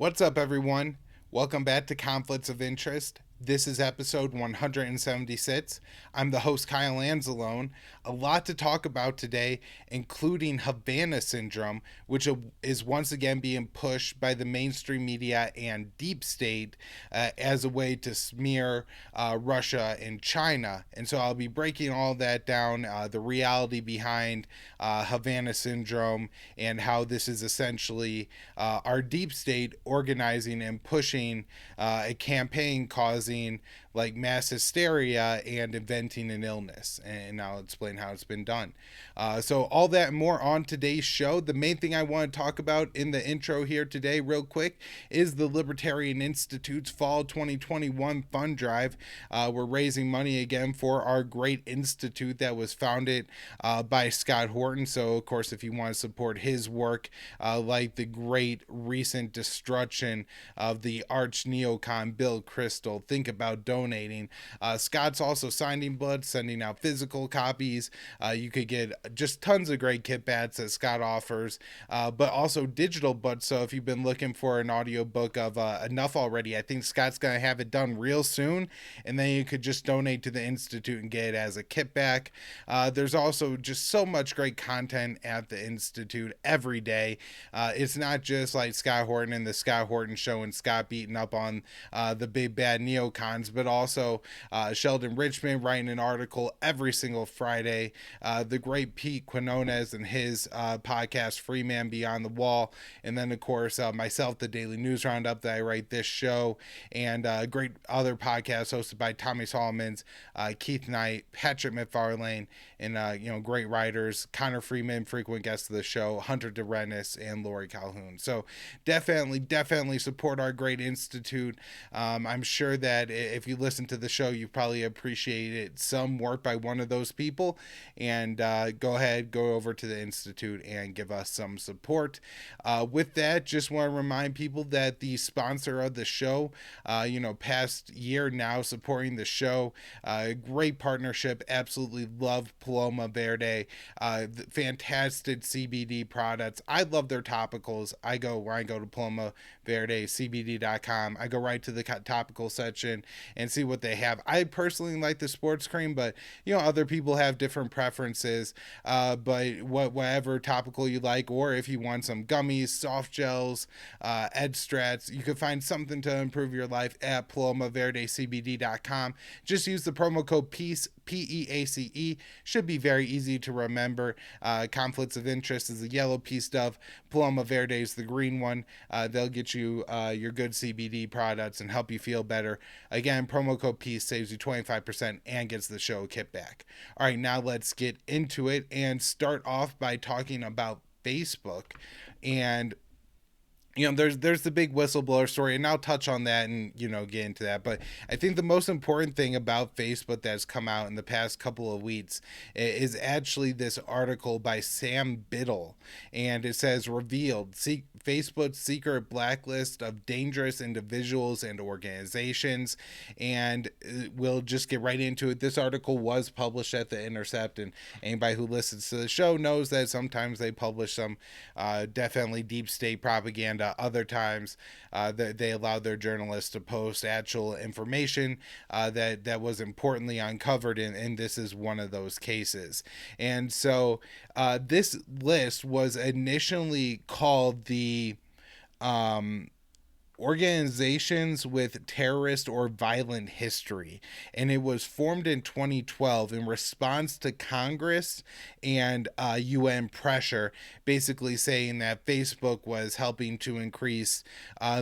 What's up, everyone? Welcome back to Conflicts of Interest. This is episode 176. I'm the host, Kyle Anzalone. A lot to talk about today, including Havana Syndrome, which is once again being pushed by the mainstream media and deep state as a way to smear Russia and China. And so I'll be breaking all that down, the reality behind Havana Syndrome, and how this is essentially our deep state organizing and pushing a campaign causing like mass hysteria and inventing an illness. And I'll explain how it's been done. So all that and more on today's show. The main thing I want to talk about in the intro here today real quick is the Libertarian Institute's Fall 2021 Fund Drive. We're raising money again for our great institute that was founded by Scott Horton. So of course, if you want to support his work, like the great recent destruction of the arch neocon Bill Kristol, think about donating. Scott's also signing books, sending out physical copies. You could get just tons of great kit bats that Scott offers, but also digital books. So if you've been looking for an audiobook of Enough Already, I think Scott's going to have it done real soon, and then you could just donate to the Institute and get it as a kit back. There's also just so much great content at the Institute every day. It's not just like Scott Horton and the Scott Horton Show and Scott beating up on the big bad neocons, but also Sheldon Richmond writing an article every single Friday. The great Pete Quinones and his podcast Free Man Beyond the Wall, and then of course myself, the Daily News Roundup that I write this show, and great other podcasts hosted by Tommy Solomons, Keith Knight, Patrick McFarlane, and great writers Connor Freeman, frequent guest of the show, Hunter DeRennis, and Lori Calhoun. So definitely support our great institute. I'm sure that if you listen to the show, you probably appreciated some work by one of those people, and go over to the Institute and give us some support. With that, just want to remind people that the sponsor of the show, past year now supporting the show, great partnership, absolutely love Paloma Verde, fantastic CBD products. I love their topicals. I go to Paloma Verde, CBD.com. I go right to the topical section and see what they have. I personally like the sports cream, but other people have different preferences. But whatever topical you like, or if you want some gummies, soft gels, ed strats, you can find something to improve your life at PalomaVerdeCBD.com. Just use the promo code PEACE, PEACE. Should be very easy to remember. Conflicts of Interest is the yellow piece stuff. Paloma Verde is the green one. They'll get you your good CBD products and help you feel better. Again, promo code PEACE saves you 25% and gets the show kit back. All right, now let's get into it and start off by talking about Facebook. And there's the big whistleblower story, and I'll touch on that and get into that. But I think the most important thing about Facebook that's come out in the past couple of weeks is actually this article by Sam Biddle, and it says revealed Facebook's secret blacklist of dangerous individuals and organizations. And we'll just get right into it. This article was published at The Intercept, and anybody who listens to the show knows that sometimes they publish some definitely deep state propaganda. Other times they allowed their journalists to post actual information that was importantly uncovered, and this is one of those cases. And so this list was initially called the organizations with terrorist or violent history, and it was formed in 2012 in response to Congress and UN pressure, basically saying that Facebook was helping to increase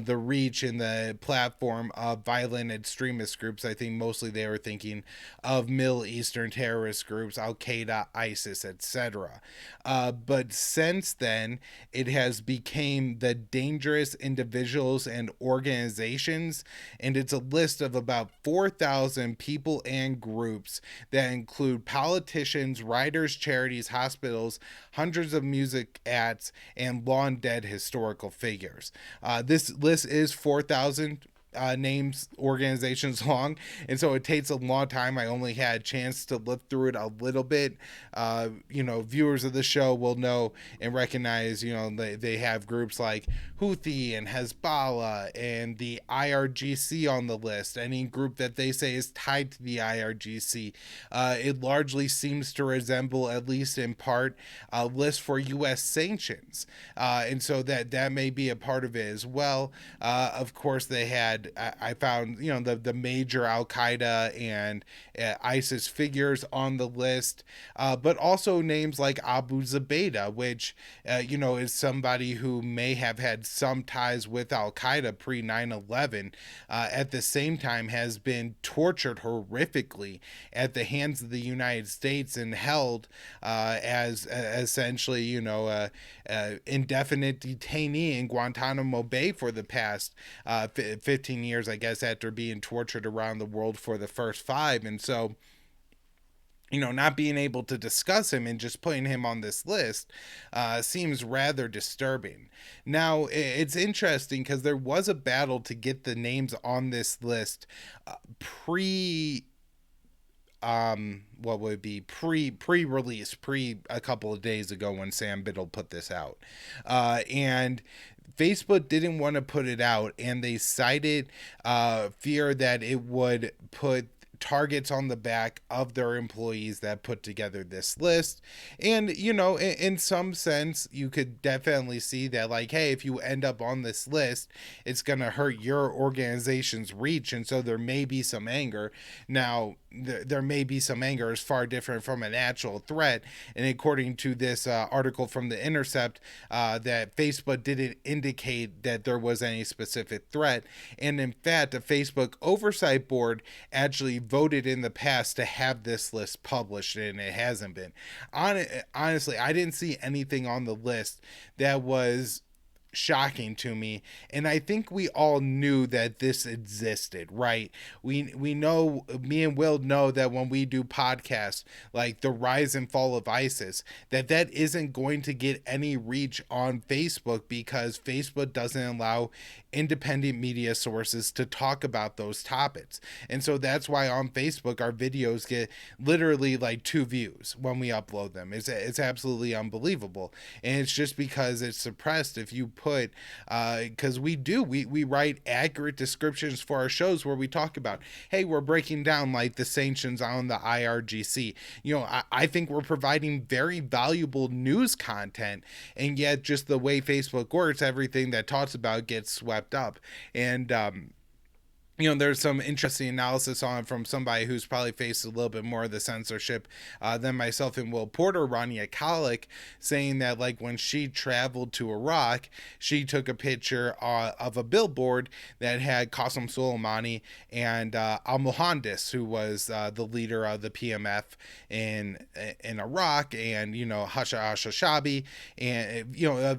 the reach and the platform of violent extremist groups. I think mostly they were thinking of Middle Eastern terrorist groups, Al-Qaeda, ISIS, etc. But since then, it has become the dangerous individuals and organizations, and it's a list of about 4,000 people and groups that include politicians, writers, charities, hospitals, hundreds of music acts, and long dead historical figures. This list is 4,000 names organizations long, and so it takes a long time. I only had a chance to look through it a little bit. Viewers of the show will know and recognize, they have groups like Houthi and Hezbollah and the IRGC on the list. Any group that they say is tied to the IRGC, it largely seems to resemble, at least in part, a list for U.S. sanctions, and so that may be a part of it as well. Of course, they had, I found, the major Al Qaeda and ISIS figures on the list, but also names like Abu Zubaydah, which is somebody who may have had some ties with Al Qaeda pre 9/11. At the same time, has been tortured horrifically at the hands of the United States and held as essentially, indefinite detainee in Guantanamo Bay for the past 15 years, I guess, after being tortured around the world for the first 5. And so, not being able to discuss him and just putting him on this list seems rather disturbing. Now, it's interesting because there was a battle to get the names on this list pre what would be pre-release, a couple of days ago when Sam Biddle put this out, and Facebook didn't want to put it out, and they cited fear that it would put targets on the back of their employees that put together this list. And, in some sense, you could definitely see that, like, hey, if you end up on this list, it's going to hurt your organization's reach. And so there may be some anger. Now, there may be some anger is far different from an actual threat. And according to this article from The Intercept, that Facebook didn't indicate that there was any specific threat. And in fact, the Facebook Oversight Board actually voted in the past to have this list published, and it hasn't been. Honestly, I didn't see anything on the list that was shocking to me, and I think we all knew that this existed, right? We know, me and Will know, that when we do podcasts like the rise and fall of ISIS, that isn't going to get any reach on Facebook because Facebook doesn't allow independent media sources to talk about those topics. And so that's why on Facebook our videos get literally like 2 views when we upload them. It's absolutely unbelievable, and it's just because it's suppressed. If you put because we write accurate descriptions for our shows where we talk about, hey, we're breaking down like the sanctions on the IRGC. I think we're providing very valuable news content, and yet just the way Facebook works, everything that talks about gets swept up. And there's some interesting analysis on from somebody who's probably faced a little bit more of the censorship than myself and Will Porter, Rania Khalek, saying that, like, when she traveled to Iraq, she took a picture of a billboard that had Qasem Soleimani and al-Muhandis, who was the leader of the PMF in Iraq, and Hasha al-Shashabi, and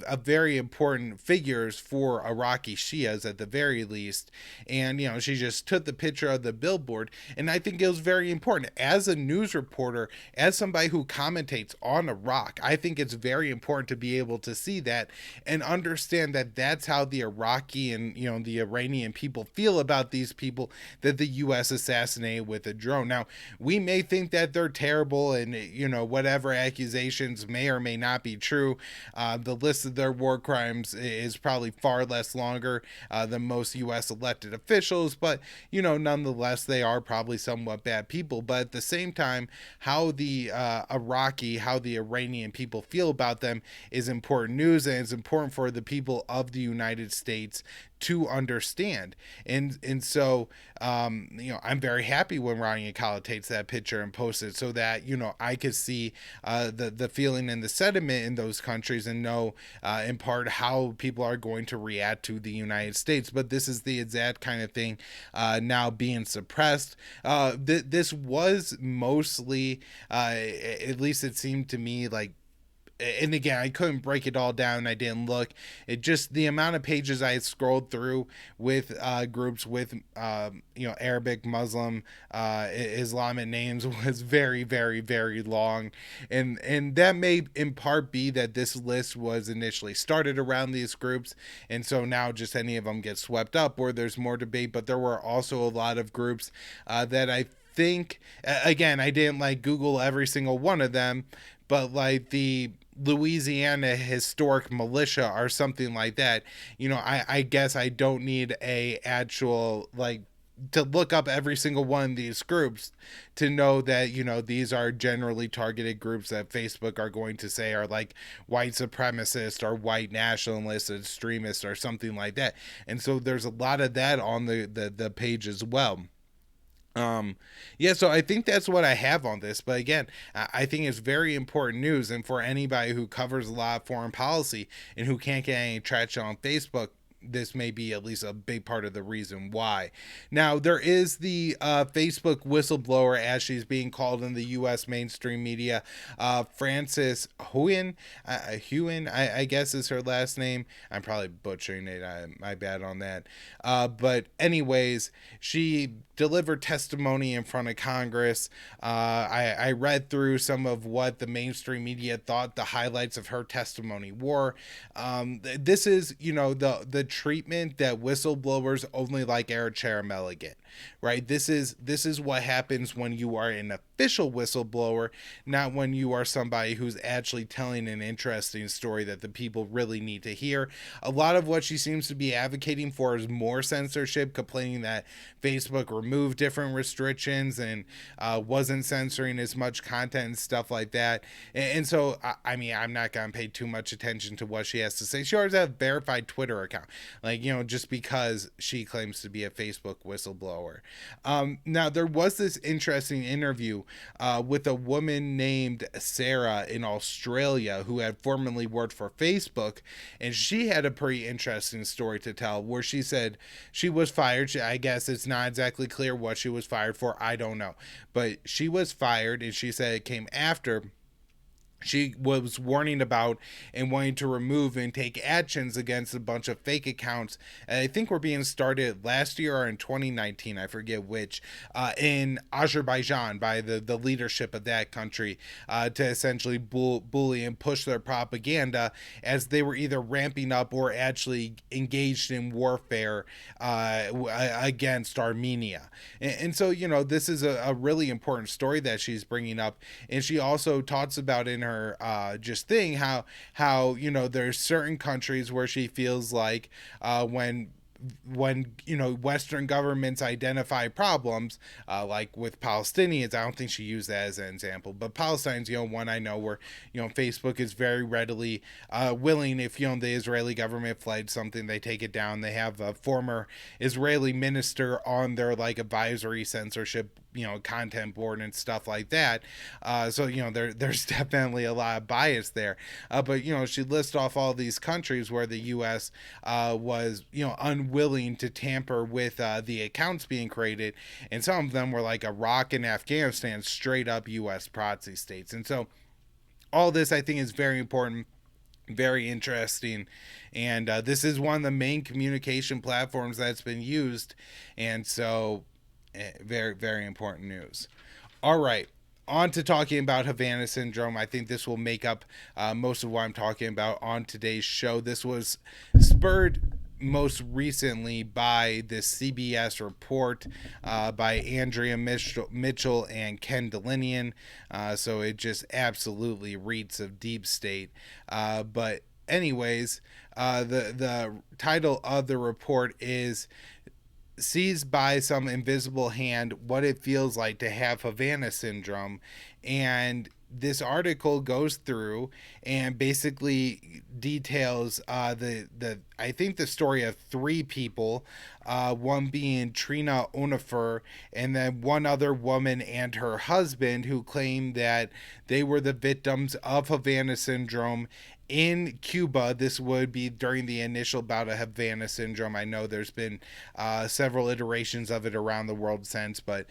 a very important figures for Iraqi Shias at the very least. And she just took the picture of the billboard, and I think it was very important as a news reporter, as somebody who commentates on Iraq. I think it's very important to be able to see that and understand that that's how the Iraqi and the Iranian people feel about these people that the U.S. assassinated with a drone. Now, we may think that they're terrible, and whatever accusations may or may not be true. The list of their war crimes is probably far less longer than most U.S. elected officials, but nonetheless, they are probably somewhat bad people. But at the same time, how the Iranian people feel about them is important news, and it's important for the people of the United States to understand. And so I'm very happy when Rania Khalek takes that picture and posts it, so that I could see the feeling and the sentiment in those countries, and know in part how people are going to react to the United States. But this is the exact kind of thing now being suppressed. This was mostly, at least it seemed to me, like and again, I couldn't break it all down. I didn't look. It just the amount of pages I had scrolled through with groups with Arabic, Muslim, Islamic names was very, very, very long, and that may in part be that this list was initially started around these groups, and so now just any of them get swept up, or there's more debate. But there were also a lot of groups that I think, again, I didn't like Google every single one of them, but like the Louisiana Historic Militia or something like that. I guess I don't need a actual like to look up every single one of these groups to know that these are generally targeted groups that Facebook are going to say are like white supremacist or white nationalist extremist or something like that. And so there's a lot of that on the page as well. So I think that's what I have on this. But again, I think it's very important news, and for anybody who covers a lot of foreign policy and who can't get any traction on Facebook, this may be at least a big part of the reason why. Now, there is the Facebook whistleblower, as she's being called in the U.S. mainstream media, Frances Houin, I guess is her last name. I'm probably butchering it. My bad on that. But anyways, she delivered testimony in front of Congress. I read through some of what the mainstream media thought the highlights of her testimony were. This is, the treatment that whistleblowers only like Eric Charamella get, right? This is what happens when you are an official whistleblower, not when you are somebody who's actually telling an interesting story that the people really need to hear. A lot of what she seems to be advocating for is more censorship, complaining that Facebook removed different restrictions and wasn't censoring as much content and stuff like that. And so, I'm not going to pay too much attention to what she has to say. She already has a verified Twitter account, just because she claims to be a Facebook whistleblower. Now, there was this interesting interview with a woman named Sarah in Australia who had formerly worked for Facebook, and she had a pretty interesting story to tell where she said she was fired. I guess it's not exactly clear what she was fired for. I don't know. But she was fired, and she said it came after she was warning about and wanting to remove and take actions against a bunch of fake accounts. And I think were being started last year or in 2019, I forget which, in Azerbaijan by the leadership of that country to essentially bully and push their propaganda as they were either ramping up or actually engaged in warfare against Armenia. And so, this is a really important story that she's bringing up. And she also talks about in her just thing how there's certain countries where she feels like when Western governments identify problems, like with Palestinians. I don't think she used that as an example, but Palestine's one I know where Facebook is very readily willing, if the Israeli government flags something, they take it down. They have a former Israeli minister on their like advisory censorship content board and stuff like that. So there's definitely a lot of bias there. But she lists off all these countries where the U.S. Was unwilling to tamper with the accounts being created, and some of them were like Iraq and Afghanistan, straight up U.S. proxy states. And so all this I think is very important, very interesting, and this is one of the main communication platforms that's been used, and so very, very important news. All right, on to talking about Havana Syndrome. I think this will make up most of what I'm talking about on today's show. This was spurred most recently by this CBS report by Andrea Mitchell and Ken Delinian. So it just absolutely reeks of deep state. But anyways, the title of the report is "Seized by Some Invisible Hand, What It Feels Like to Have Havana Syndrome." And this article goes through and basically details the I think the story of three people, one being Trina Onifer, and then one other woman and her husband, who claimed that they were the victims of Havana Syndrome in Cuba. This would be during the initial bout of Havana Syndrome. I know there's been several iterations of it around the world since, but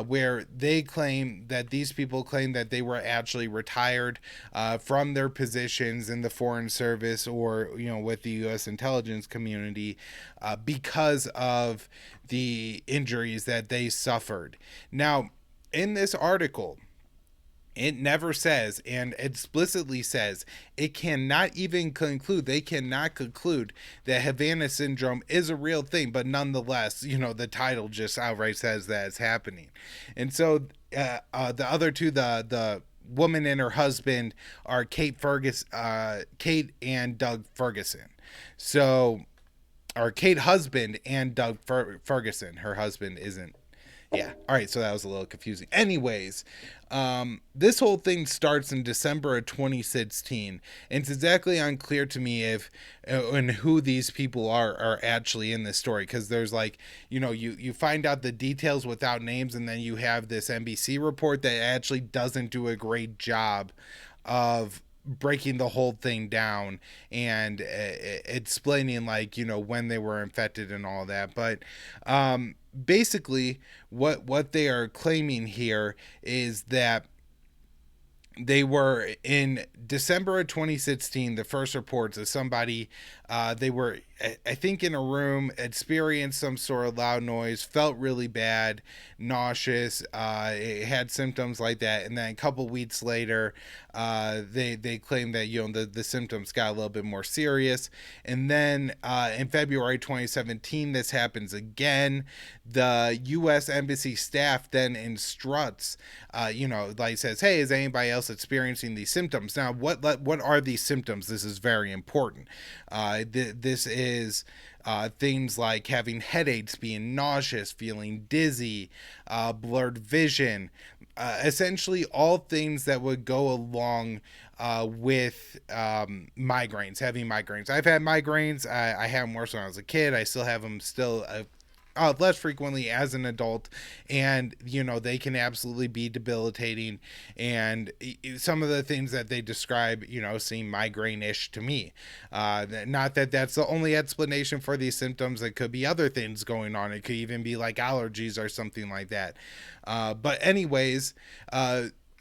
where they claim that these people claim that they were actually retired from their positions in the Foreign Service or, with the U.S. intelligence community because of the injuries that they suffered. Now, in this article, it never says, and explicitly says, it cannot even conclude, they cannot conclude that Havana Syndrome is a real thing, but nonetheless, the title just outright says that it's happening. And so the other two, the woman and her husband, are Kate and Doug Ferguson. So, or Kate husband and Doug Ferguson. Her husband isn't. Yeah. All right. So that was a little confusing. Anyways, this whole thing starts in December of 2016. And it's exactly unclear to me if and who these people are actually in this story. Because there's you find out the details without names. And then you have this NBC report that actually doesn't do a great job of breaking the whole thing down and explaining when they were infected and all that. But basically what they are claiming here is that they were in December of 2016. The first reports of somebody, they were, I think, in a room, experienced some sort of loud noise, felt really bad, nauseous, it had symptoms like that. And then a couple weeks later, they claimed that, the symptoms got a little bit more serious. And then in February 2017, this happens again. The U.S. Embassy staff then instructs, says, hey, is anybody else experiencing these symptoms? Now, what are these symptoms? This is very important. This is things like having headaches, being nauseous, feeling dizzy, blurred vision, essentially all things that would go along with migraines, heavy migraines. I've had migraines. I had them worse when I was a kid. I still have them less frequently as an adult, and they can absolutely be debilitating. And some of the things that they describe seem migraine-ish to me. Not that that's the only explanation for these symptoms. It could be other things going on. It could even be like allergies or something like that. But anyways,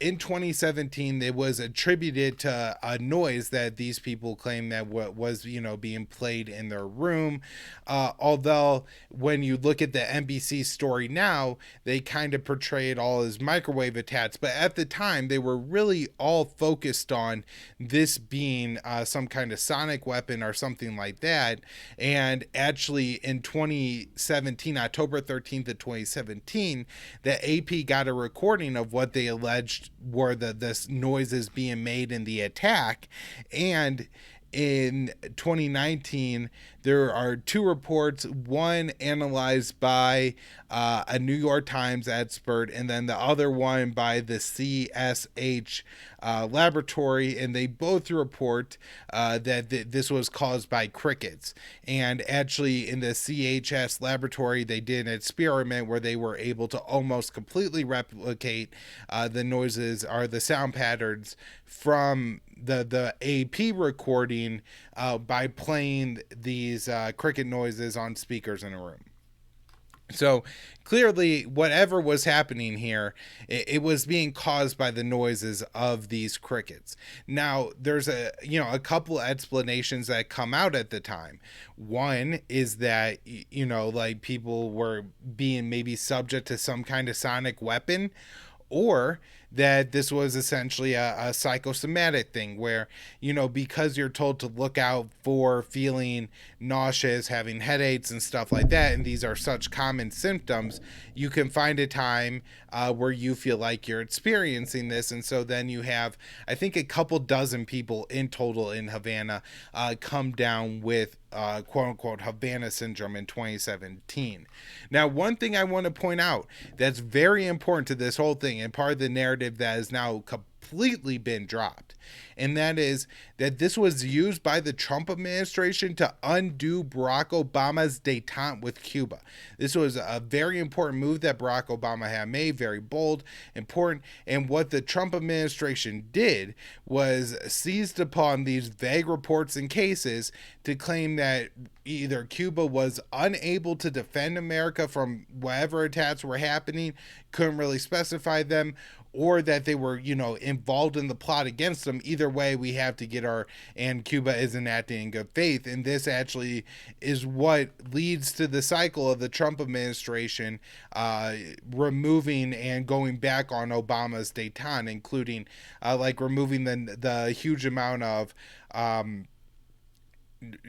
in 2017, it was attributed to a noise that these people claim that was being played in their room. Although when you look at the NBC story now, they kind of portray it all as microwave attacks. But at the time, they were really all focused on this being some kind of sonic weapon or something like that. And actually, in 2017, October 13th of 2017, the AP got a recording of what they alleged were the noises being made in the attack. And in 2019, there are two reports, one analyzed by a New York Times expert, and then the other one by the CSH laboratory, and they both report that this was caused by crickets. And actually, in the CHS laboratory, they did an experiment where they were able to almost completely replicate the noises or the sound patterns from the AP recording by playing these cricket noises on speakers in a room. So clearly, whatever was happening here, it was being caused by the noises of these crickets. Now, there's a couple explanations that come out at the time. One is that people were being maybe subject to some kind of sonic weapon, or that this was essentially a psychosomatic thing where, because you're told to look out for feeling nauseous, having headaches and stuff like that, and these are such common symptoms, you can find a time where you feel like you're experiencing this. And so then you have, I think, a couple dozen people in total in Havana come down with quote unquote Havana Syndrome in 2017. Now, one thing I want to point out that's very important to this whole thing and part of the narrative narrative that has now completely been dropped. And that is that this was used by the Trump administration to undo Barack Obama's détente with Cuba. This was a very important move that Barack Obama had made, very bold, important. And what the Trump administration did was seized upon these vague reports and cases to claim that either Cuba was unable to defend America from whatever attacks were happening, couldn't really specify them, or that they were, involved in the plot against them. Either way, we have to get and Cuba isn't acting in good faith. And this actually is what leads to the cycle of the Trump administration removing and going back on Obama's détente, including removing the huge amount of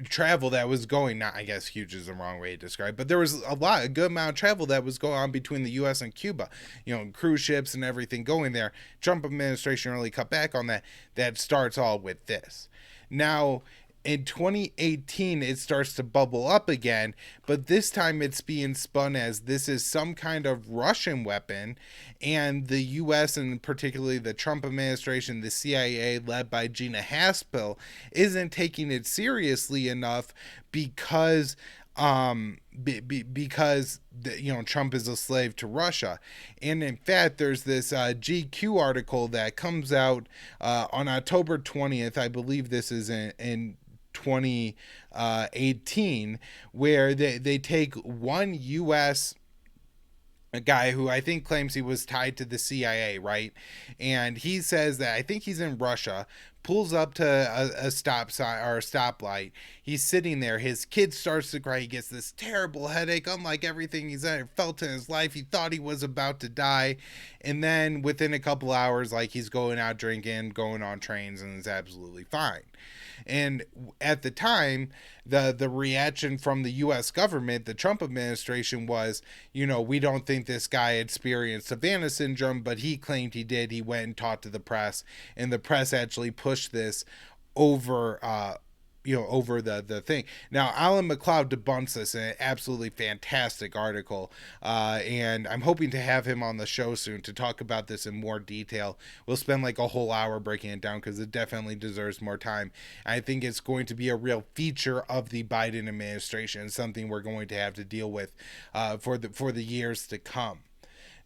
travel that was going, not, I guess huge is the wrong way to describe, but there was a good amount of travel that was going on between the U.S. and Cuba, cruise ships and everything going there. Trump administration really cut back on that. That starts all with this. Now, in 2018, it starts to bubble up again, but this time it's being spun as this is some kind of Russian weapon, and the U.S. and particularly the Trump administration, the CIA led by Gina Haspel, isn't taking it seriously enough because Trump is a slave to Russia. And in fact, there's this GQ article that comes out on October 20th. I believe this is in 2018, where they take one U.S. a guy who I think claims he was tied to the CIA, right? And he says that I think he's in Russia, pulls up to a stop sign or a stoplight. He's sitting there. His kid starts to cry. He gets this terrible headache, unlike everything he's ever felt in his life. He thought he was about to die. And then within a couple hours, he's going out drinking, going on trains, and is absolutely fine. And at the time, the reaction from the U.S. government, the Trump administration, was, we don't think this guy experienced Havana Syndrome, but he claimed he did. He went and talked to the press, and the press actually pushed this over over the thing. Now, Alan McLeod debunks this in an absolutely fantastic article, and I'm hoping to have him on the show soon to talk about this in more detail. We'll spend a whole hour breaking it down because it definitely deserves more time. I think it's going to be a real feature of the Biden administration, something we're going to have to deal with for the years to come.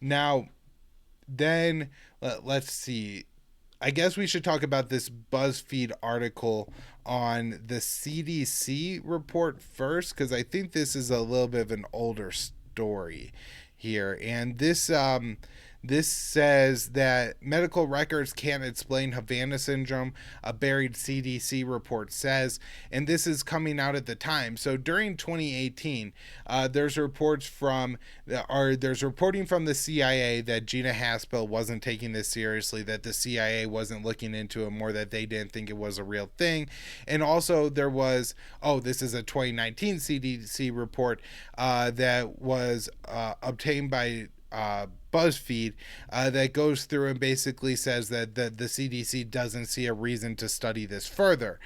Now, then let's see. I guess we should talk about this BuzzFeed article on the CDC report first, because I think this is a little bit of an older story here. And this says that medical records can't explain Havana Syndrome, a buried CDC report says, and this is coming out at the time. So during 2018, there's reporting from the CIA that Gina Haspel wasn't taking this seriously, that the CIA wasn't looking into it more, that they didn't think it was a real thing. And also there was, this is a 2019 CDC report that was obtained by BuzzFeed that goes through and basically says that the CDC doesn't see a reason to study this further.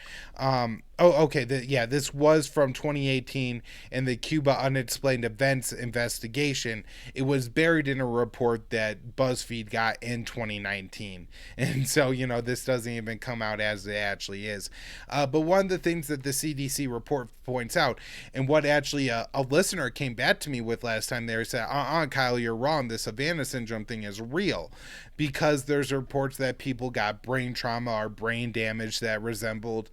This was from 2018 in the Cuba Unexplained Events investigation. It was buried in a report that BuzzFeed got in 2019. And so, this doesn't even come out as it actually is. But one of the things that the CDC report points out, and what actually a listener came back to me with last time, they said, Kyle, you're wrong. This Havana Syndrome thing is real, because there's reports that people got brain trauma or brain damage that resembled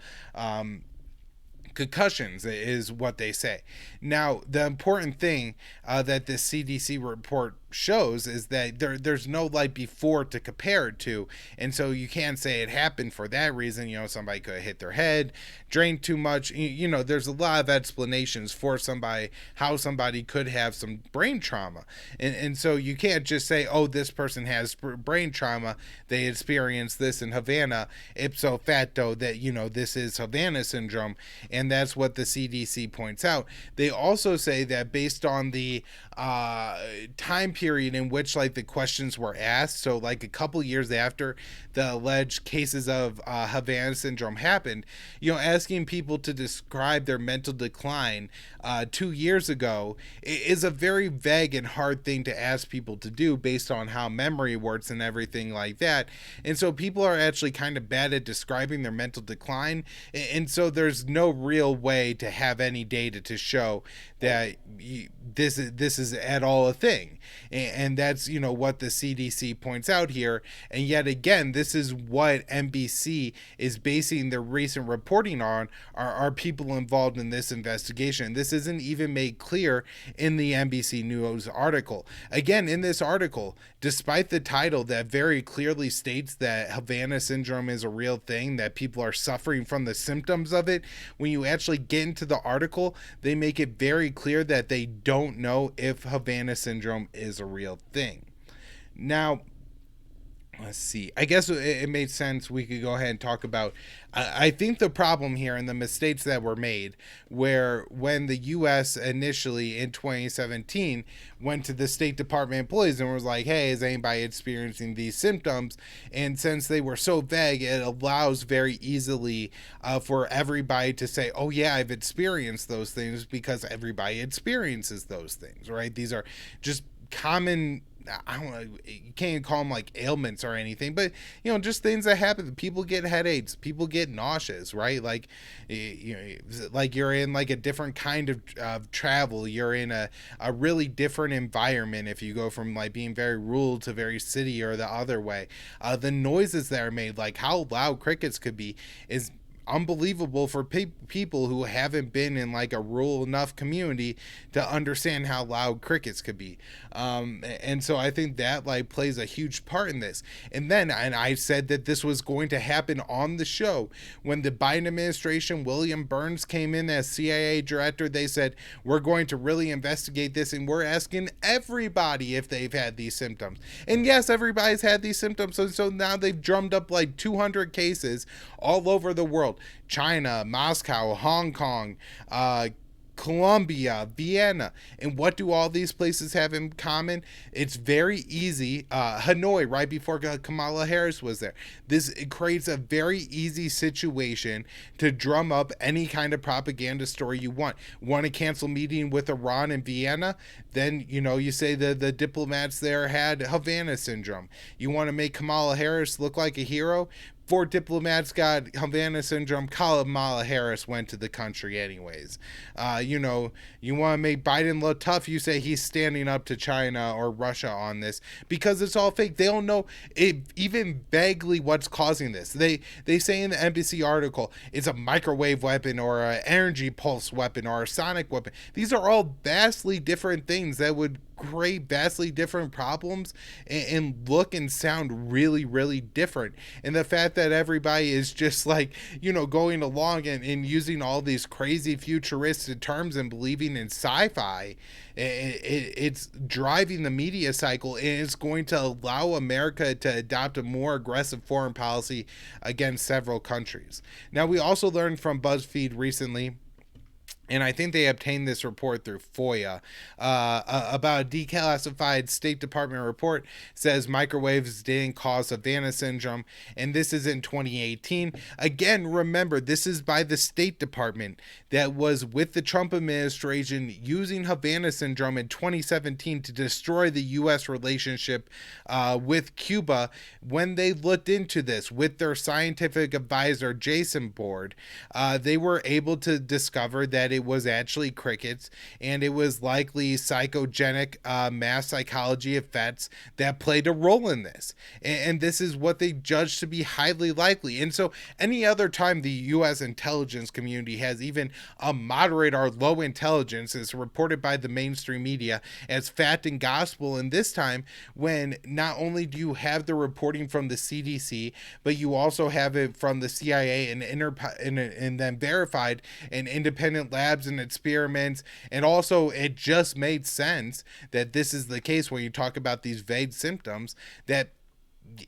concussions, is what they say. Now, the important thing that this CDC report shows is that there's no before to compare it to, and so you can't say it happened for that reason. Somebody could have hit their head, drank too much. There's a lot of explanations for how somebody could have some brain trauma, and so you can't just say, this person has brain trauma, they experienced this in Havana, ipso facto that this is Havana Syndrome, and and that's what the CDC points out. They also say that based on the time period in which like the questions were asked, so like a couple years after the alleged cases of Havana Syndrome happened, asking people to describe their mental decline 2 years ago is a very vague and hard thing to ask people to do based on how memory works and everything like that. And so people are actually kind of bad at describing their mental decline, and so there's no real way to have any data to show that this is at all a thing. And that's what the CDC points out here. And yet again, this is what NBC is basing their recent reporting on, are people involved in this investigation. This isn't even made clear in the NBC News article. Again, in this article, despite the title that very clearly states that Havana Syndrome is a real thing, that people are suffering from the symptoms of it, when you actually get into the article, they make it very clear that they don't know if Havana Syndrome is a real thing. Now, let's see. I guess it made sense. We could go ahead and talk about, I think the problem here and the mistakes that were made, where when the U.S. initially in 2017 went to the State Department employees and was like, hey, is anybody experiencing these symptoms? And since they were so vague, it allows very easily for everybody to say, oh yeah, I've experienced those things, because everybody experiences those things, right? These are just common, I don't know, you can't even call them like ailments or anything, but just things that happen. People get headaches, people get nauseous, right? Like, like you're in like a different kind of travel. You're in a really different environment if you go from like being very rural to very city or the other way. The noises that are made, like how loud crickets could be, is unbelievable for people who haven't been in like a rural enough community to understand how loud crickets could be. And so I think that like plays a huge part in this. And I said that this was going to happen on the show when the Biden administration, William Burns came in as CIA director. They said, we're going to really investigate this, and we're asking everybody if they've had these symptoms. And yes, everybody's had these symptoms. So now they've drummed up like 200 cases all over the world. China, Moscow, Hong Kong, Colombia, Vienna. And what do all these places have in common? It's very easy. Hanoi, right before Kamala Harris was there. It creates a very easy situation to drum up any kind of propaganda story you want. Want to cancel meeting with Iran in Vienna? Then, you say the diplomats there had Havana Syndrome. You want to make Kamala Harris look like a hero? 4 diplomats got Havana Syndrome. Kamala Harris went to the country anyways. You want to make Biden look tough, you say he's standing up to China or Russia on this, because it's all fake. They don't know even vaguely what's causing this. They say in the NBC article it's a microwave weapon or an energy pulse weapon or a sonic weapon. These are all vastly different things that would create vastly different problems and look and sound really, really different. And the fact that everybody is just like, going along and using all these crazy futuristic terms and believing in sci-fi, it's driving the media cycle, and it's going to allow America to adopt a more aggressive foreign policy against several countries. Now, we also learned from BuzzFeed recently, and I think they obtained this report through FOIA, about a declassified State Department report says microwaves didn't cause Havana Syndrome, and this is in 2018. Again, remember, this is by the State Department that was with the Trump administration using Havana Syndrome in 2017 to destroy the U.S. relationship with Cuba. When they looked into this with their scientific advisor, Jason Board, they were able to discover that it was actually crickets, and it was likely psychogenic mass psychology effects that played a role in this. And this is what they judged to be highly likely. And so any other time the U.S. intelligence community has even a moderate or low intelligence is reported by the mainstream media as fact and gospel. And this time, when not only do you have the reporting from the CDC, but you also have it from the CIA and then verified in independent labs and experiments. And also, it just made sense that this is the case when you talk about these vague symptoms, that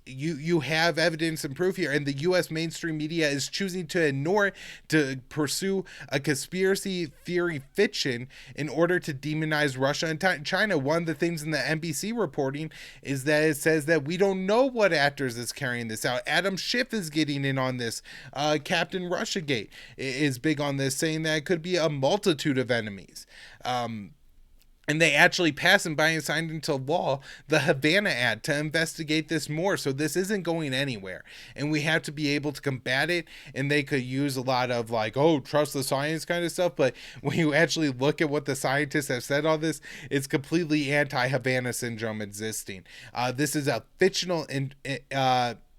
you have evidence and proof here, and the U.S. mainstream media is choosing to ignore, to pursue a conspiracy theory fiction in order to demonize Russia and China. One of the things in the NBC reporting is that it says that we don't know what actors is carrying this out. Adam Schiff is getting in on this. Captain Russiagate is big on this, saying that it could be a multitude of enemies. And they actually passed and by and signed into law the Havana Act to investigate this more. So this isn't going anywhere. And we have to be able to combat it. And they could use a lot of like, oh, trust the science kind of stuff. But when you actually look at what the scientists have said on this, it's completely anti-Havana Syndrome existing. This is a fictional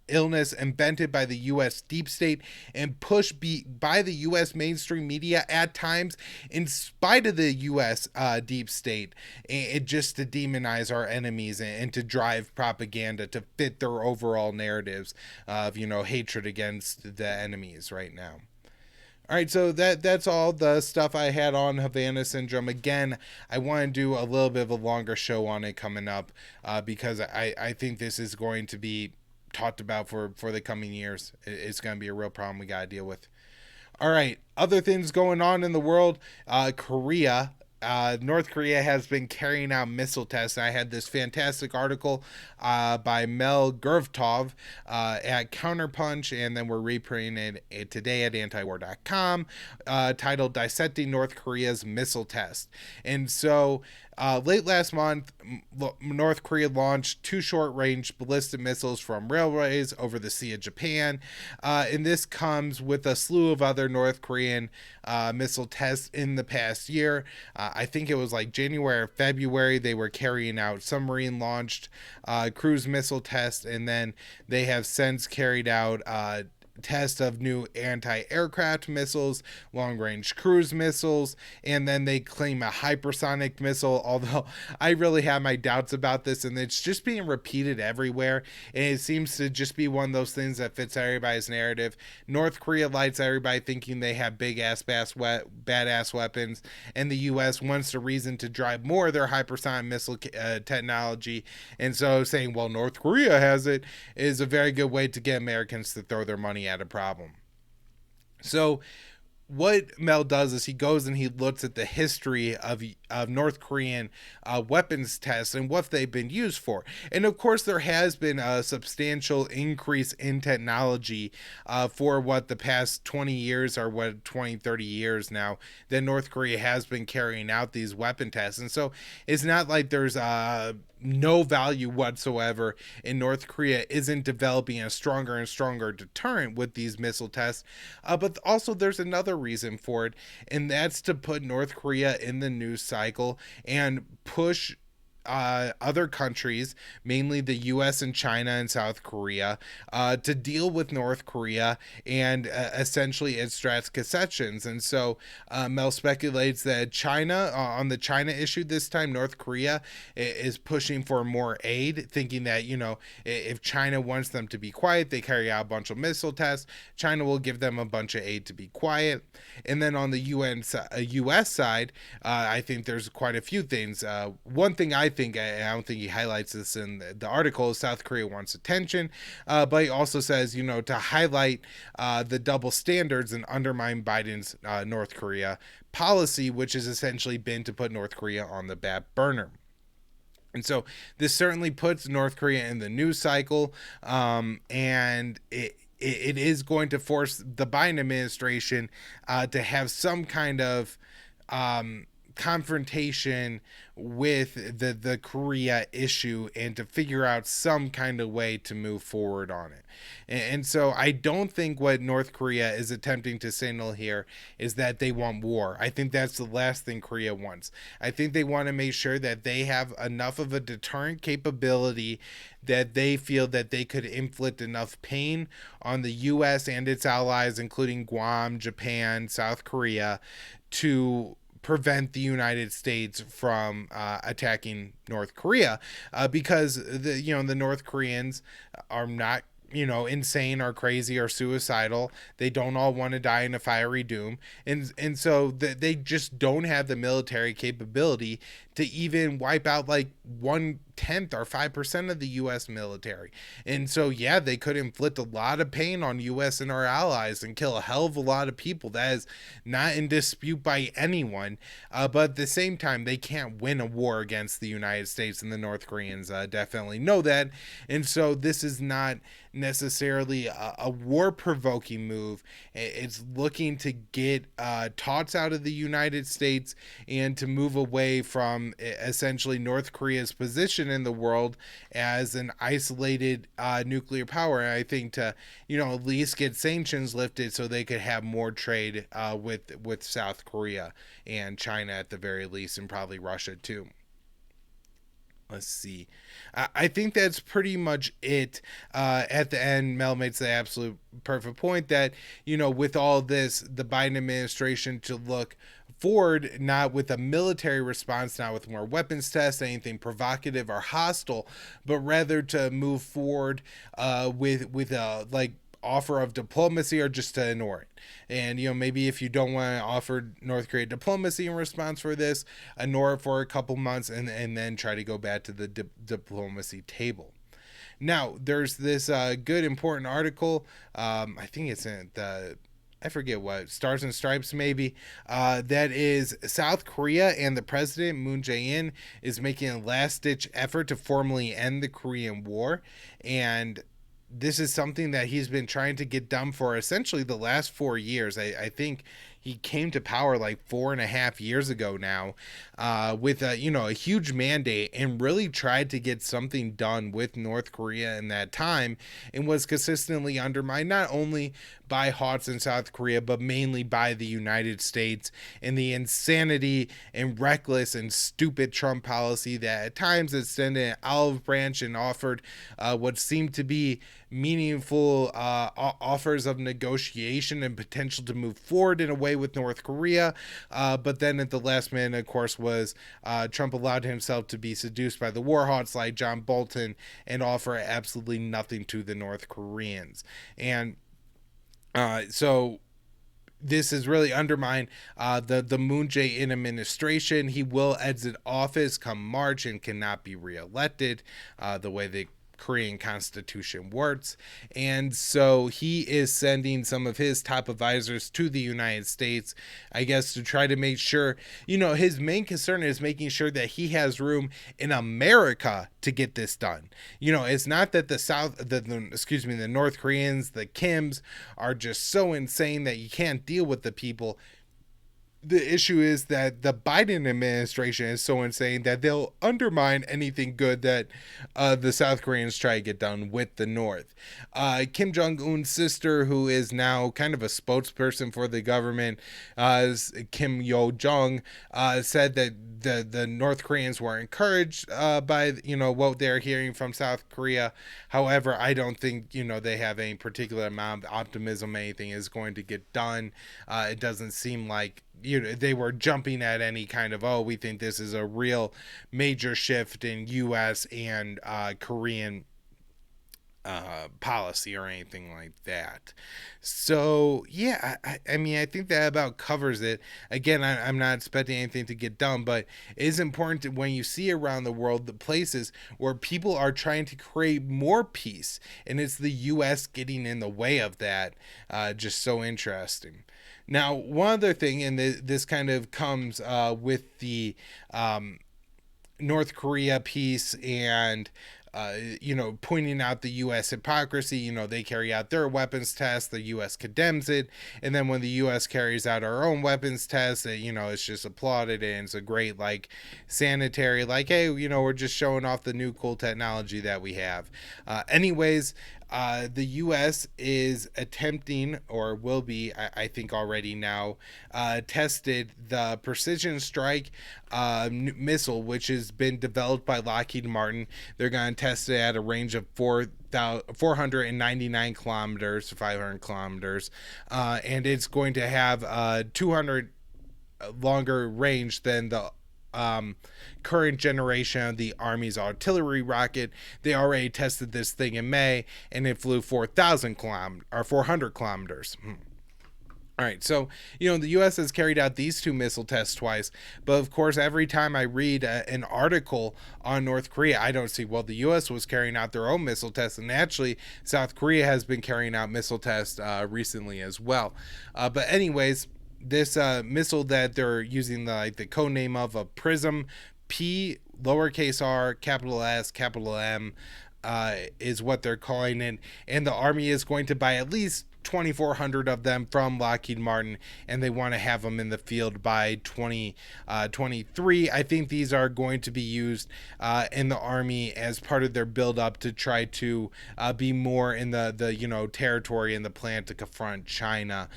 illness invented by the U.S. deep state and pushed by the U.S. mainstream media at times in spite of the U.S. Deep state, and just to demonize our enemies and to drive propaganda to fit their overall narratives of, hatred against the enemies right now. All right, so that's all the stuff I had on Havana Syndrome. Again, I want to do a little bit of a longer show on it coming up because I think this is going to be talked about for the coming years. It's going to be a real problem we got to deal with. All right, other things going on in the world. Korea. North Korea has been carrying out missile tests. I had this fantastic article by Mel Gurvtov at Counterpunch, and then we're reprinting it today at antiwar.com, titled Dissecting North Korea's Missile Test. And so late last month, North Korea launched 2 short-range ballistic missiles from railways over the Sea of Japan. And this comes with a slew of other North Korean missile tests in the past year. I think it was like January or February, they were carrying out submarine-launched cruise missile tests, and then they have since carried out test of new anti-aircraft missiles, long-range cruise missiles, and then they claim a hypersonic missile, although I really have my doubts about this, and it's just being repeated everywhere, and it seems to just be one of those things that fits everybody's narrative. North Korea lights everybody thinking they have big-ass badass weapons, and the U.S. wants a reason to drive more of their hypersonic missile technology, and so saying, well, North Korea has it, is a very good way to get Americans to throw their money at a problem. So what Mel does is he goes and he looks at the history of North Korean weapons tests and what they've been used for. And of course, there has been a substantial increase in technology for what the past 20 years or 30 years now that North Korea has been carrying out these weapon tests. And so it's not like there's no value whatsoever in North Korea isn't developing a stronger and stronger deterrent with these missile tests. But also there's another reason for it, and that's to put North Korea in the news cycle and push other countries, mainly the U.S. and China and South Korea, to deal with North Korea and essentially its strat concessions. And so Mel speculates that China, on the China issue this time, North Korea is pushing for more aid, thinking that, if China wants them to be quiet, they carry out a bunch of missile tests, China will give them a bunch of aid to be quiet. And then on the U.S. side, I think there's quite a few things. One thing I don't think he highlights this in the article, South Korea wants attention, but he also says, to highlight the double standards and undermine Biden's North Korea policy, which has essentially been to put North Korea on the back burner. And so this certainly puts North Korea in the news cycle, and it is going to force the Biden administration to have some kind of confrontation with the Korea issue and to figure out some kind of way to move forward on it. And so I don't think what North Korea is attempting to signal here is that they want war. I think that's the last thing Korea wants. I think they want to make sure that they have enough of a deterrent capability that they feel that they could inflict enough pain on the U.S. and its allies, including Guam, Japan, South Korea, to prevent the United States from attacking North Korea, because the North Koreans are not insane or crazy or suicidal. They don't all want to die in a fiery doom, and so they just don't have the military capability to even wipe out like one tenth or 5% of the U.S. military. And so, yeah, they could inflict a lot of pain on U.S. and our allies and kill a hell of a lot of people. That is not in dispute by anyone. But at the same time, they can't win a war against the United States, and the North Koreans definitely know that. And so this is not necessarily a war-provoking move. It's looking to get tots out of the United States and to move away from essentially North Korea's position in the world as an isolated nuclear power. And I think to, at least get sanctions lifted so they could have more trade with South Korea and China at the very least, and probably Russia too. Let's see. I think that's pretty much it. At the end, Mel makes the absolute perfect point that, with all this, the Biden administration to look forward, not with a military response, not with more weapons tests, anything provocative or hostile, but rather to move forward with a offer of diplomacy, or just to ignore it. And maybe if you don't want to offer North Korea diplomacy in response for this, ignore it for a couple months and then try to go back to the diplomacy table. Now, there's this good important article, I think it's in I forget what, Stars and Stripes maybe, that is South Korea and the president, Moon Jae-in, is making a last-ditch effort to formally end the Korean War. And this is something that he's been trying to get done for essentially the last 4 years. I think he came to power 4.5 years ago now, with a huge mandate, and really tried to get something done with North Korea in that time, and was consistently undermined not only by Hots in South Korea, but mainly by the United States and the insanity and reckless and stupid Trump policy that at times extended an olive branch and offered what seemed to be meaningful offers of negotiation and potential to move forward in a way with North Korea. But then at the last minute, of course, was Trump allowed himself to be seduced by the war hawks like John Bolton and offer absolutely nothing to the North Koreans. And so this has really undermined the Moon Jae-in administration. He will exit office come March and cannot be reelected, the way the Korean constitution works. And so he is sending some of his top advisors to the United States, I guess, to try to make sure, his main concern is making sure that he has room in America to get this done. It's not that the North Koreans, the Kims, are just so insane that you can't deal with the people. The issue is that the Biden administration is so insane that they'll undermine anything good that the South Koreans try to get done with the North. Kim Jong-un's sister, who is now kind of a spokesperson for the government, Kim Yo-jong, said that the North Koreans were encouraged by what they're hearing from South Korea. However, I don't think they have any particular amount of optimism anything is going to get done. It doesn't seem like they were jumping at any kind of, we think this is a real major shift in U.S. and Korean policy or anything like that. So yeah, I mean, I think that about covers it. Again, I'm not expecting anything to get done, but it is important when you see around the world the places where people are trying to create more peace, and it's the U.S. getting in the way of that. Just so interesting. Now, one other thing, and this kind of comes with the North Korea piece and pointing out the U.S. hypocrisy. They carry out their weapons tests, the U.S. condemns it, and then when the U.S. carries out our own weapons tests, it's just applauded, and it's a great, sanitary, hey, we're just showing off the new cool technology that we have. Anyways, the U.S. is attempting, or will be, I think already now, tested the precision strike missile, which has been developed by Lockheed Martin. They're going to test it at a range of 499 kilometers to 500 kilometers, and it's going to have 200 longer range than the current generation of the Army's artillery rocket. They already tested this thing in May, and it flew 400 kilometers. All right, so the U.S. has carried out these two missile tests twice, but of course, every time I read an article on North Korea, I don't see, well, the U.S. was carrying out their own missile tests, and actually, South Korea has been carrying out missile tests recently as well. But anyways, this missile that they're using the code name of a Prism P, lowercase r, capital S, capital M, is what they're calling it, and the Army is going to buy at least 2,400 of them from Lockheed Martin, and they want to have them in the field by 2023. I think these are going to be used in the Army as part of their build up to try to be more in the territory and the plan to confront China,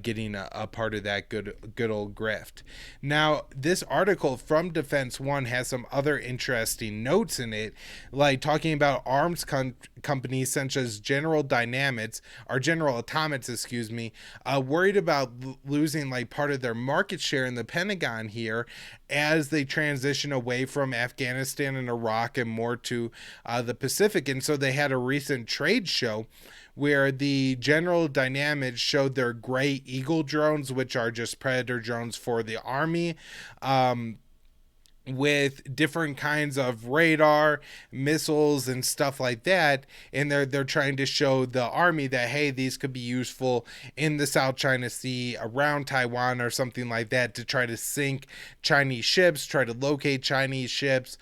getting a part of that good old grift. Now, this article from Defense One has some other interesting notes in it, like talking about arms companies such as General Atomics, worried about losing like part of their market share in the Pentagon here as they transition away from Afghanistan and Iraq and more to the Pacific. And so they had a recent trade show where the General Dynamics showed their Gray Eagle drones, which are just Predator drones for the Army, with different kinds of radar, missiles, and stuff like that, and they're trying to show the Army that, hey, these could be useful in the South China Sea, around Taiwan or something like that, to try to sink Chinese ships, try to locate Chinese ships,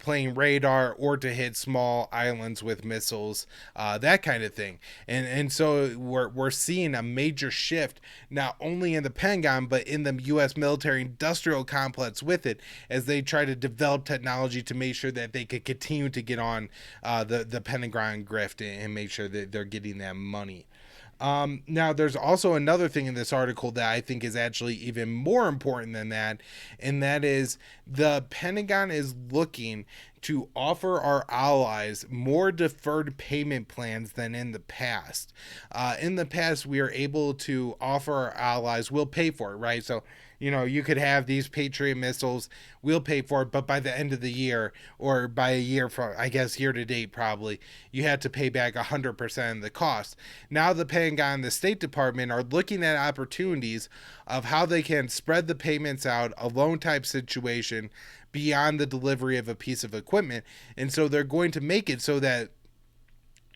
playing radar, or to hit small islands with missiles, that kind of thing. And so we're seeing a major shift, not only in the Pentagon, but in the U.S. military industrial complex with it, as they try to develop technology to make sure that they could continue to get on the Pentagon grift and make sure that they're getting that money. Now, there's also another thing in this article that I think is actually even more important than that, and that is the Pentagon is looking to offer our allies more deferred payment plans than in the past. In the past, we are able to offer our allies, we'll pay for it, right? So, you could have these Patriot missiles, we'll pay for it, but by the end of the year, or by a year from, I guess, year to date probably, you had to pay back 100% of the cost. Now the Pentagon and the State Department are looking at opportunities of how they can spread the payments out, a loan type situation, beyond the delivery of a piece of equipment. And so they're going to make it so that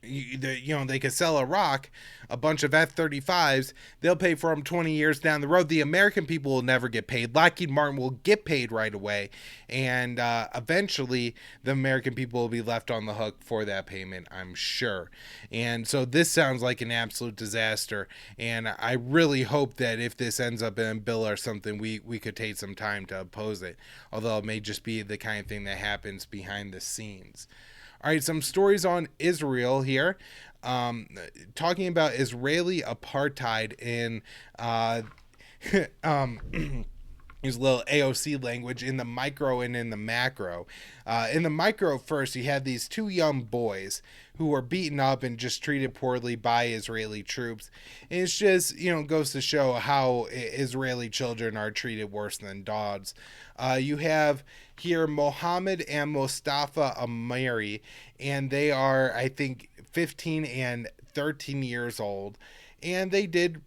they could sell Iraq a bunch of F-35s. They'll pay for them 20 years down the road. The American people will never get paid. Lockheed Martin will get paid right away, and eventually the American people will be left on the hook for that payment, I'm sure. And so this sounds like an absolute disaster, and I really hope that if this ends up in a bill or something, we could take some time to oppose it, although it may just be the kind of thing that happens behind the scenes. All right, some stories on Israel here. Talking about Israeli apartheid in use a little AOC language in the micro and in the macro. In the micro, first, you had these two young boys who were beaten up and just treated poorly by Israeli troops. And it's just, goes to show how Israeli children are treated worse than dogs. You have here Mohammed and Mustafa Amiri, and they are, I think, 15 and 13 years old. And they did,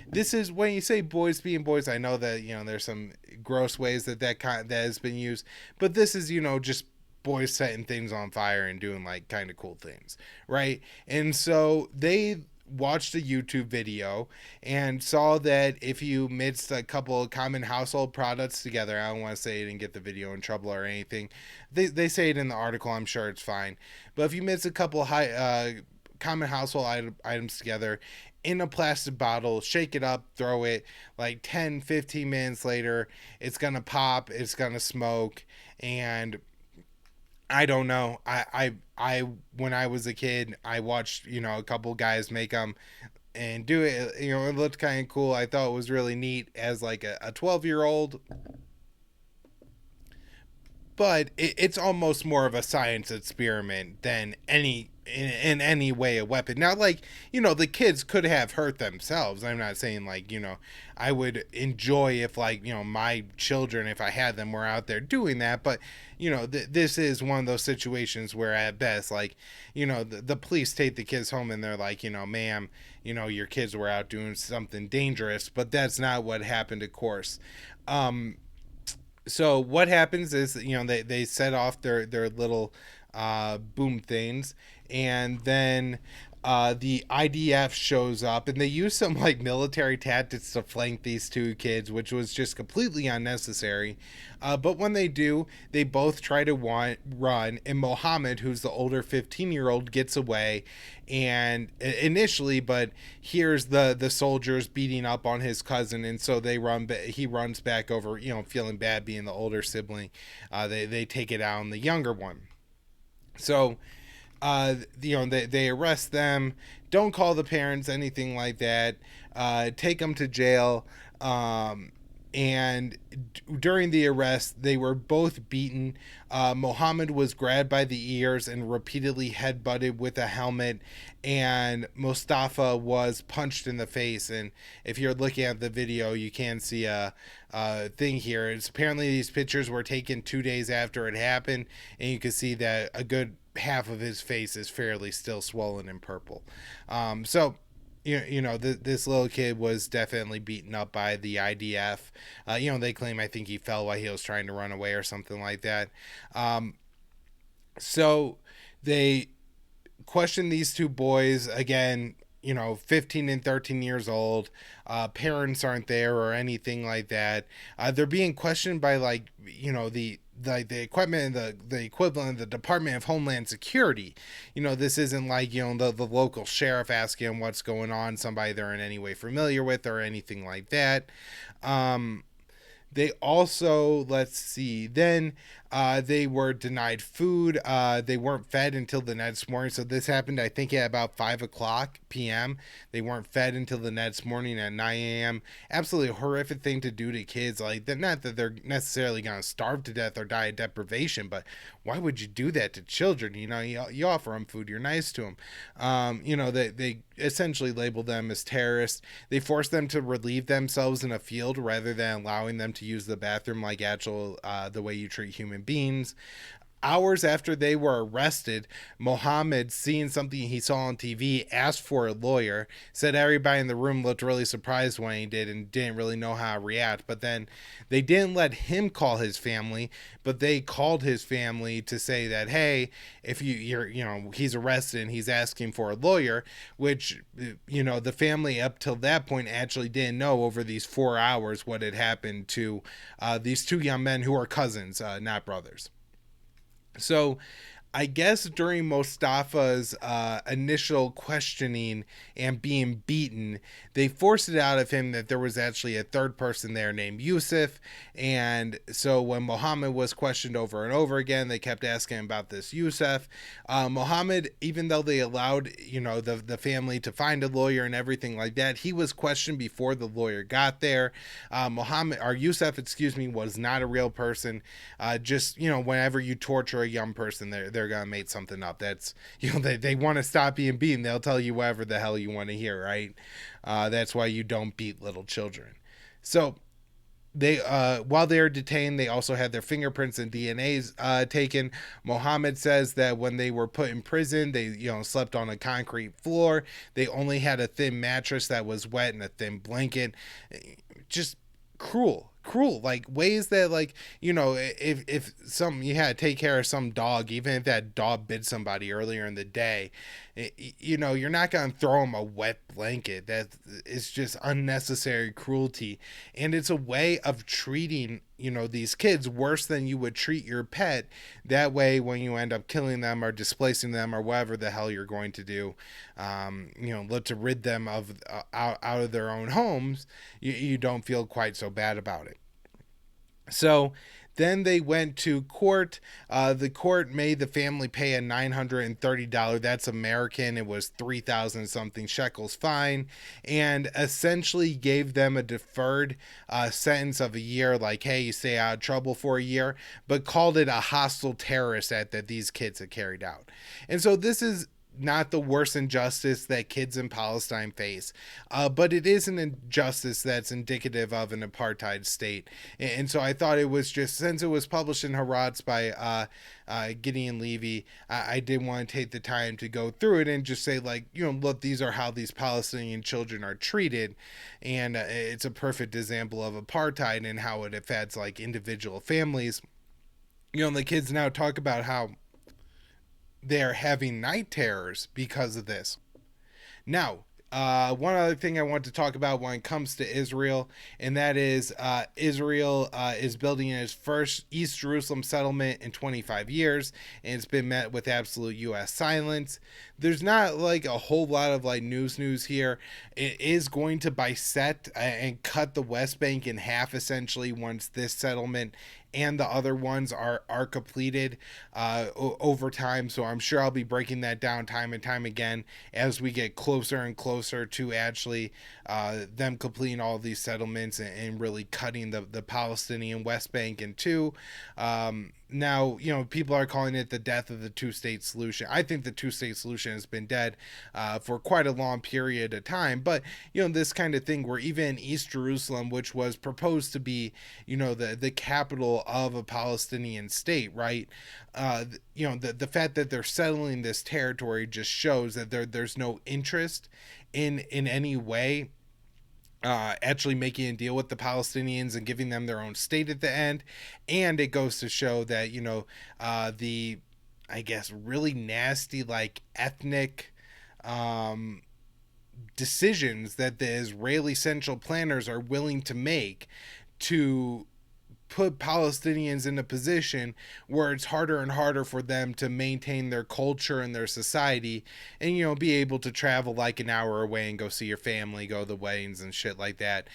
this is when you say boys being boys. I know that, there's some gross ways that has been used, but this is, just boys setting things on fire and doing like kind of cool things, right? And so they watched a YouTube video and saw that if you mixed a couple of common household products together, I don't want to say it and get the video in trouble or anything. They say it in the article, I'm sure it's fine. But if you mix a couple common household items together in a plastic bottle, shake it up, throw it, like 10, 15 minutes later, it's going to pop, it's going to smoke, and I don't know. I when I was a kid, I watched, a couple guys make them and do it. It looked kind of cool. I thought it was really neat as like a 12-year-old. but it's almost more of a science experiment than in any way a weapon. Now, like, the kids could have hurt themselves. I'm not saying, like, I would enjoy if, like, my children, if I had them, were out there doing that. But, this is one of those situations where at best, like, the police take the kids home and they're like, ma'am, your kids were out doing something dangerous. But that's not what happened, of course. So what happens is, they set off their little boom things, and then the IDF shows up, and they use some like military tactics to flank these two kids, which was just completely unnecessary. But when they do, they both try to run, and Mohammed, who's the older 15-year-old, gets away, and initially, but hears the soldiers beating up on his cousin, and so he runs back over, feeling bad being the older sibling. They take it out on the younger one. So they arrest them, don't call the parents, anything like that, take them to jail, and during the arrest, they were both beaten. Mohammed was grabbed by the ears and repeatedly headbutted with a helmet, and Mustafa was punched in the face. And if you're looking at the video, you can see a thing here. It's apparently these pictures were taken 2 days after it happened, and you can see that a good half of his face is fairly still swollen and purple. This little kid was definitely beaten up by the IDF. They claim, I think he fell while he was trying to run away or something like that. So they question these two boys again, 15 and 13 years old. Parents aren't there or anything like that. They're being questioned by, like, the equipment, the equivalent of the Department of Homeland Security. This isn't like, the local sheriff asking what's going on, somebody they're in any way familiar with or anything like that. They also, let's see, then they were denied food. They weren't fed until the next morning. So this happened, I think, at about 5 o'clock p.m. They weren't fed until the next morning at 9 a.m. Absolutely horrific thing to do to kids. Like, not that they're necessarily going to starve to death or die of deprivation, but why would you do that to children? You offer them food. You're nice to them. They essentially label them as terrorists. They force them to relieve themselves in a field rather than allowing them to use the bathroom like the way you treat human beings. Hours after they were arrested, Mohammed, seeing something he saw on TV, asked for a lawyer, said everybody in the room looked really surprised when he did and didn't really know how to react. But then they didn't let him call his family, but they called his family to say that, hey, if he's arrested and he's asking for a lawyer, which, the family up till that point actually didn't know over these 4 hours what had happened to these two young men who are cousins, not brothers. So I guess during Mustafa's initial questioning and being beaten, they forced it out of him that there was actually a third person there named Yusuf. And so when Muhammad was questioned over and over again, they kept asking him about this Yusuf. Muhammad, even though they allowed, the family to find a lawyer and everything like that, he was questioned before the lawyer got there. Yusuf, was not a real person. Whenever you torture a young person, they're gonna make something up. That's, they want to stop being beaten, they'll tell you whatever the hell you want to hear, right? That's why you don't beat little children. So they while they were detained, they also had their fingerprints and DNA's taken. Mohammed says that when they were put in prison, they slept on a concrete floor. They only had a thin mattress that was wet and a thin blanket. Just cruel, like ways that, like, if you had to take care of some dog, even if that dog bit somebody earlier in the day, you're not going to throw them a wet blanket. That is just unnecessary cruelty, and it's a way of treating these kids worse than you would treat your pet. That way, when you end up killing them or displacing them or whatever the hell you're going to do, look to rid them of out of their own homes, you don't feel quite so bad about it. So Then they went to court. The court made the family pay a $930. That's American. It was 3,000 something shekels fine, and essentially gave them a deferred sentence of a year. Like, hey, you stay out of trouble for a year, but called it a hostile terrorist act that these kids had carried out. And so this is not the worst injustice that kids in Palestine face, but it is an injustice that's indicative of an apartheid state. And so I thought it was just, since it was published in Haaretz by Gideon Levy, I did want to take the time to go through it and just say, like, look, these are how these Palestinian children are treated. And it's a perfect example of apartheid and how it affects like individual families. The kids now talk about how they're having night terrors because of this. Now, one other thing I want to talk about when it comes to Israel, and that is Israel is building its first East Jerusalem settlement in 25 years, and it's been met with absolute U.S. silence. There's not like a whole lot of like news here. It is going to bisect and cut the West Bank in half essentially once this settlement and the other ones are completed over time. So I'm sure I'll be breaking that down time and time again as we get closer and closer to actually them completing all these settlements and really cutting the Palestinian West Bank in two. Now, people are calling it the death of the two-state solution. I think the two-state solution has been dead for quite a long period of time. But, this kind of thing where even East Jerusalem, which was proposed to be, the capital of a Palestinian state, right? The fact that they're settling this territory just shows that there's no interest in any way actually making a deal with the Palestinians and giving them their own state at the end. And it goes to show that, the, I guess, really nasty, like, ethnic decisions that the Israeli central planners are willing to make to put Palestinians in a position where it's harder and harder for them to maintain their culture and their society and, be able to travel like an hour away and go see your family, go to the weddings and shit like that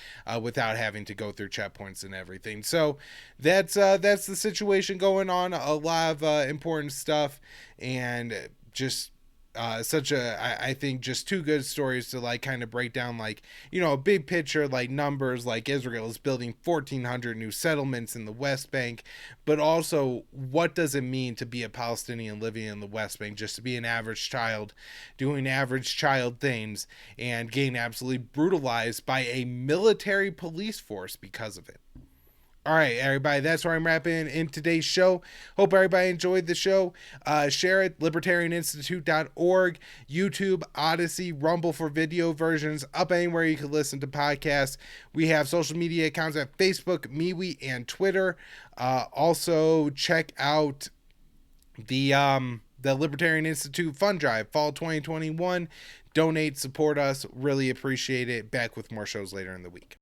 without having to go through checkpoints and everything. So that's the situation going on. A lot of important stuff, and just I think just two good stories to like kind of break down, like, a big picture, like numbers, like Israel is building 1,400 new settlements in the West Bank, but also what does it mean to be a Palestinian living in the West Bank, just to be an average child doing average child things and getting absolutely brutalized by a military police force because of it. All right, everybody, that's where I'm wrapping in today's show. Hope everybody enjoyed the show. Share it, libertarianinstitute.org, YouTube, Odyssey, Rumble for video versions, up anywhere you can listen to podcasts. We have social media accounts at Facebook, MeWe, and Twitter. Also, check out the Libertarian Institute Fund Drive, Fall 2021. Donate, support us. Really appreciate it. Back with more shows later in the week.